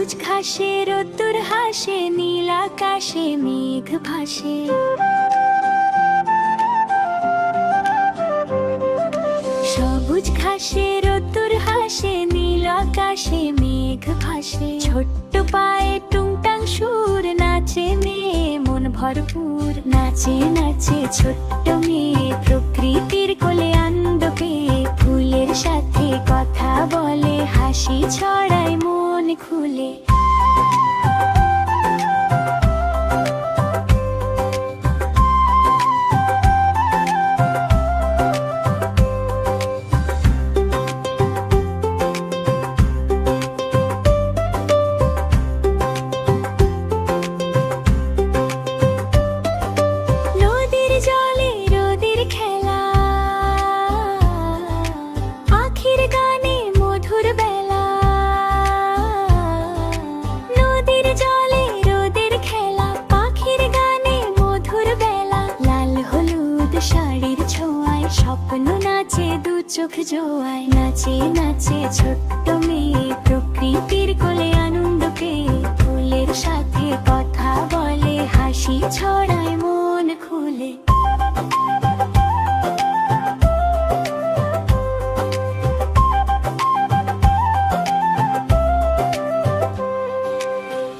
সবুজ ঘাসে রোদ্দুর হাসে, নীল আকাশে মেঘ ভাসে। সবুজ ঘাসে রোদ্দুর হাসে, নীল আকাশে মেঘ ভাসে। ছোট্ট পায়ে টুংটাং সুর, নাচে মেয়ে মন ভরপুর। নাচে নাচে ছোট্ট মেয়ে প্রকৃতির কোলে আনন্দ পেয়ে। ফুলের সাথে কথা বলে, হাসি ছড়ায় মন খুলে। শাড়ির ছোঁয়ায় স্বপ্ন নাচে, দু চোখ জোয়ায়। নাচে নাচে ছোট্ট মেয়ে প্রকৃতির কোলে আনন্দ পেয়ে। ফুলের সাথে কথা বলে, হাসি ছড়ায় মন খুলে।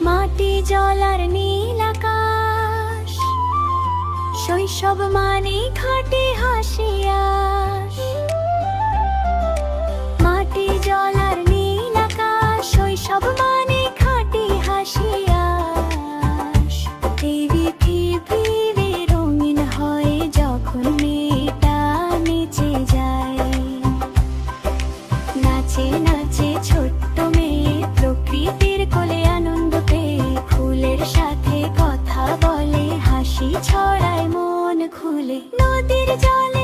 মাটি জল আর নীল আকাশ, শৈশব মানে খাটে হাসিয়াস। মাটি জল আর নীল আকাশ, শৈশব মানে খাটে হাসিয়াস। এই পৃথিবী রঙিন হয় যখন মেয়েটা নেচে যায়। নাচে নাচে ছোট্ট মেয়ে প্রকৃতির কোলে আনন্দ পেয়ে। ফুলের সাথে কথা বলে, হাসি ছড়ায় মন খুলে। নদীর জল